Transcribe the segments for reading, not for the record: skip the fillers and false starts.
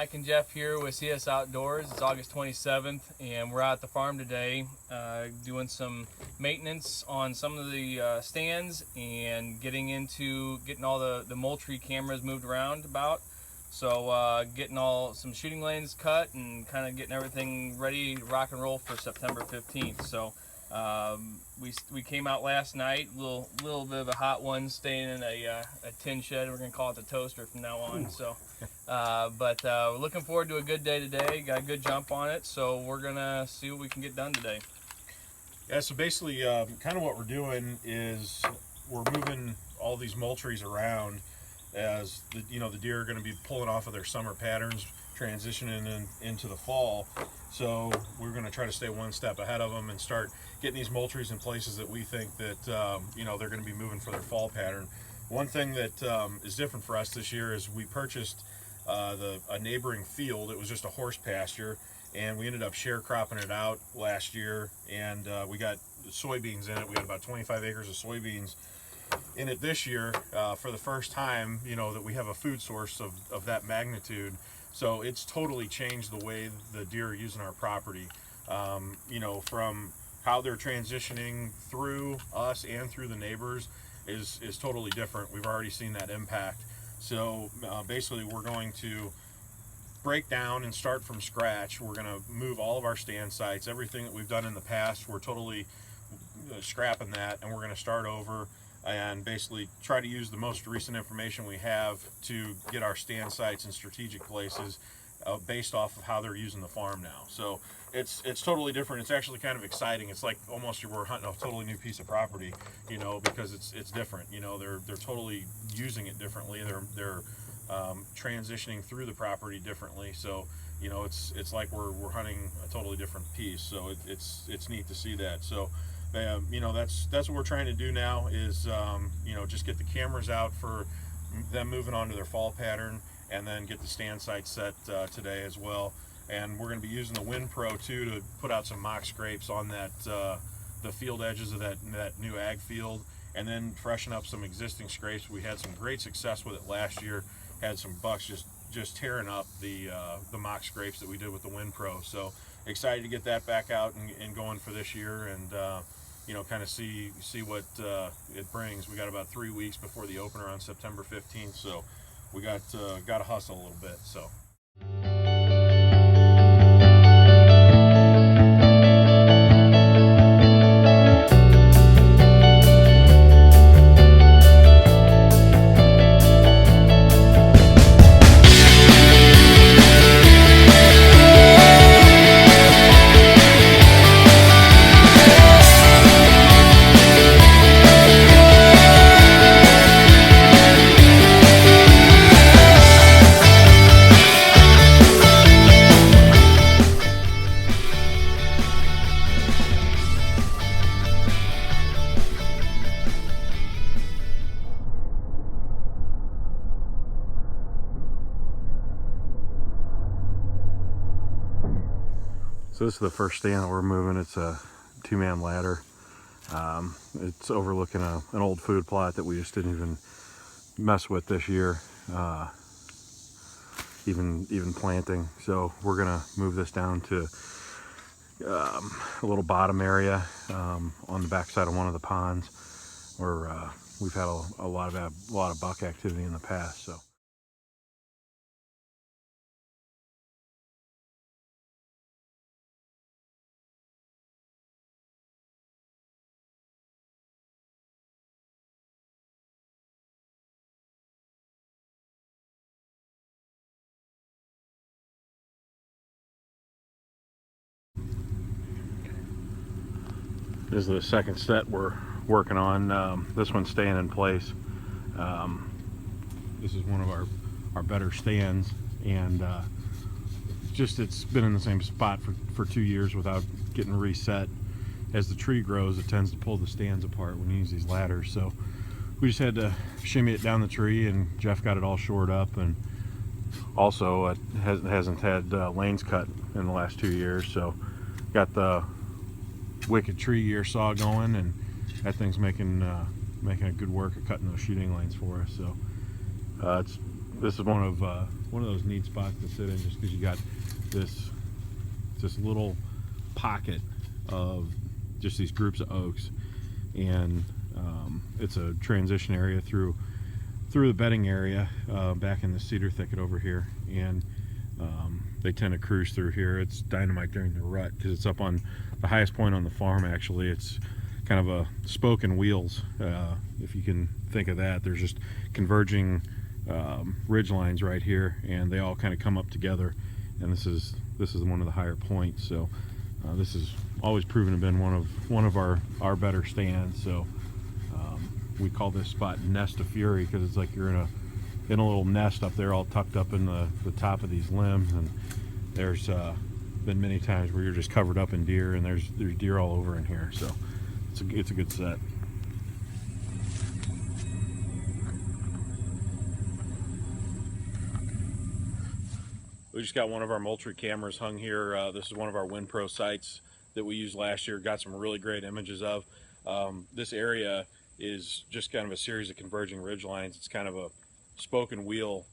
Mike and Jeff here with CS Outdoors. It's August 27th and we're out at the farm today doing some maintenance on some of the stands and getting all the Moultrie cameras moved around about. So getting some shooting lanes cut and kind of getting everything ready to rock and roll for September 15th. So we came out last night, little bit of a hot one, staying in a tin shed. We're gonna call it the toaster from now on. So, but we're looking forward to a good day today. Got a good jump on it, so we're gonna see what we can get done today. Yeah. So basically, kind of what we're doing is we're moving all these Moultries around as the deer are going to be pulling off of their summer patterns, transitioning into the fall. So we're going to try to stay one step ahead of them and start getting these Moultries in places that we think that they're going to be moving for their fall pattern. One thing that is different for us this year is we purchased a neighboring field. It was just a horse pasture, and we ended up sharecropping it out last year, and we got soybeans in it. We had about 25 acres of soybeans in it this year for the first time, that we have a food source of that magnitude. So it's totally changed the way the deer are using our property, from how they're transitioning through us and through the neighbors is totally different. We've already seen that impact. So basically we're going to break down and start from scratch. We're going to move all of our stand sites, everything that we've done in the past. We're totally scrapping that, and we're going to start over and basically try to use the most recent information we have to get our stand sites in strategic places based off of how they're using the farm now. So it's totally different. It's actually kind of exciting. It's like almost we're hunting a totally new piece of property, because it's different. They're totally using it differently. They're transitioning through the property differently. So it's like we're hunting a totally different piece. So it's neat to see that. So that's what we're trying to do now is just get the cameras out for them moving on to their fall pattern, and then get the stand site set today as well. And we're going to be using the Wind Pro too to put out some mock scrapes on that the field edges of that new ag field, and then freshen up some existing scrapes. We had some great success with it last year. Had some bucks just tearing up the mock scrapes that we did with the Wind Pro. So excited to get that back out and going for this year, and kind of see what it brings. We got about 3 weeks before the opener on September 15th, so we got to hustle a little bit. So. So this is the first stand that we're moving. It's a two-man ladder. It's overlooking an old food plot that we just didn't even mess with this year, even planting. So we're gonna move this down to a little bottom area on the backside of one of the ponds where we've had a lot of buck activity in the past. So. This is the second set we're working on. This one's staying in place. This is one of our better stands, and it's been in the same spot for 2 years without getting reset. As the tree grows, it tends to pull the stands apart when you use these ladders. So we just had to shimmy it down the tree, and Jeff got it all shored up, and also it hasn't had lanes cut in the last 2 years. So got the wicked tree year saw going, and that thing's making a good work of cutting those shooting lanes for us. So it's this is one of those neat spots to sit in, just because you got this little pocket of just these groups of oaks, and it's a transition area through the bedding area back in the cedar thicket over here, and they tend to cruise through here. It's dynamite during the rut because it's up on the highest point on the farm. Actually, it's kind of a spoke and wheels, if you can think of that. There's just converging ridge lines right here, and they all kind of come up together, and this is one of the higher points. So this has always proven to have been one of our better stands. So we call this spot Nest of Fury, because it's like you're in a little nest up there, all tucked up in the top of these limbs. And there's been many times where you're just covered up in deer, and there's deer all over in here. So it's a good set. We just got one of our Moultrie cameras hung here. This is one of our WinPro sites that we used last year. Got some really great images of. This area is just kind of a series of converging ridge lines. It's kind of a spoke and wheel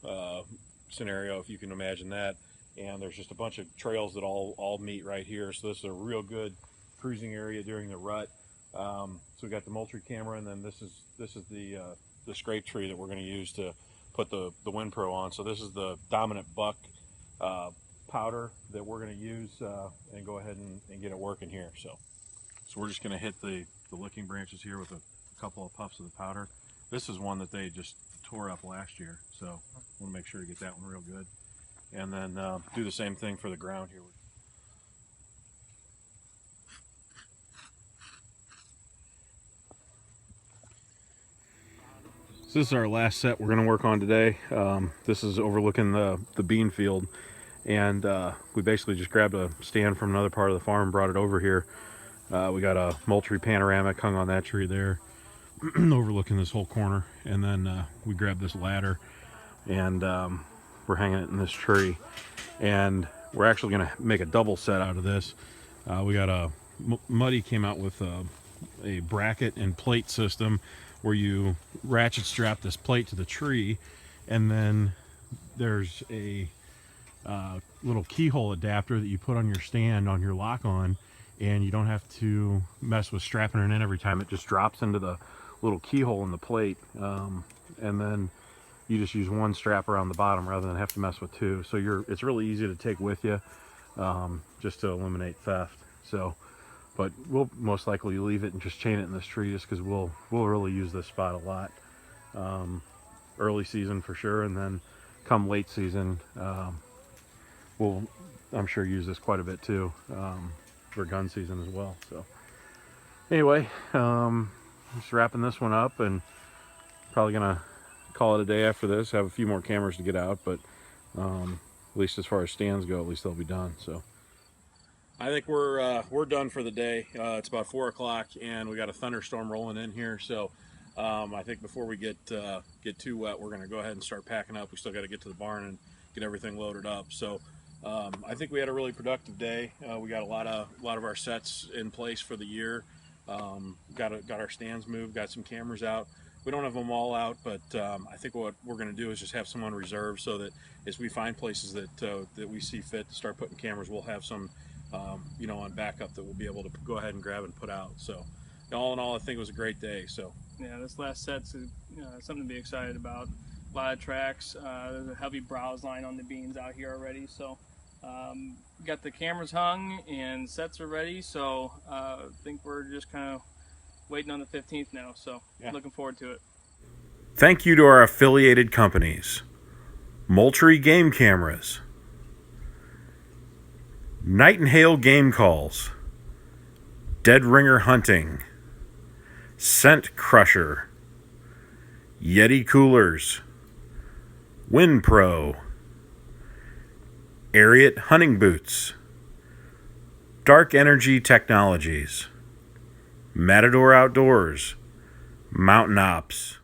scenario, if you can imagine that. And there's just a bunch of trails that all meet right here. So this is a real good cruising area during the rut. So we got the Moultrie camera, and then this is the scrape tree that we're going to use to put the WinPro on. So this is the dominant buck powder that we're going to use and go ahead and get it working here. So we're just going to hit the licking branches here with a couple of puffs of the powder. This is one that they just tore up last year, so I want to make sure to get that one real good, and then do the same thing for the ground here. So this is our last set we're going to work on today. This is overlooking the bean field, and we basically just grabbed a stand from another part of the farm and brought it over here. We got a Moultrie panoramic hung on that tree there, overlooking this whole corner, and then we grabbed this ladder, and we're hanging it in this tree, and we're actually going to make a double set out of this. We got Muddy came out with a bracket and plate system where you ratchet strap this plate to the tree, and then there's a little keyhole adapter that you put on your stand on your lock-on, and you don't have to mess with strapping it in every time. It just drops into the little keyhole in the plate, and then you just use one strap around the bottom rather than have to mess with two. So it's really easy to take with you, just to eliminate theft. So, but we'll most likely leave it and just chain it in this tree, just because we'll really use this spot a lot. Early season for sure, and then come late season, we'll, I'm sure, use this quite a bit too, for gun season as well. So anyway, just wrapping this one up, and probably gonna call it a day after this. Have a few more cameras to get out, but at least as far as stands go, at least they'll be done. So I think we're done for the day. It's about 4 o'clock, and we got a thunderstorm rolling in here. So I think before we get too wet, we're gonna go ahead and start packing up. We still got to get to the barn and get everything loaded up. So I think we had a really productive day. We got a lot of our sets in place for the year. Got our stands moved, got some cameras out. We don't have them all out, but I think what we're going to do is just have some on reserve, so that as we find places that we see fit to start putting cameras, we'll have some on backup that we'll be able to go ahead and grab and put out. So all in all, I think it was a great day. So yeah, this last set's something to be excited about. A lot of tracks. There's a heavy browse line on the beans out here already. So got the cameras hung and sets are ready. So I think we're just kind of waiting on the 15th now. So yeah, looking forward to it. Thank you to our affiliated companies: Moultrie Game Cameras, Night and Hail Game Calls, Dead Ringer Hunting, Scent Crusher, Yeti Coolers, WinPro, Ariat Hunting Boots, Dark Energy Technologies, Matador Outdoors, Mountain Ops.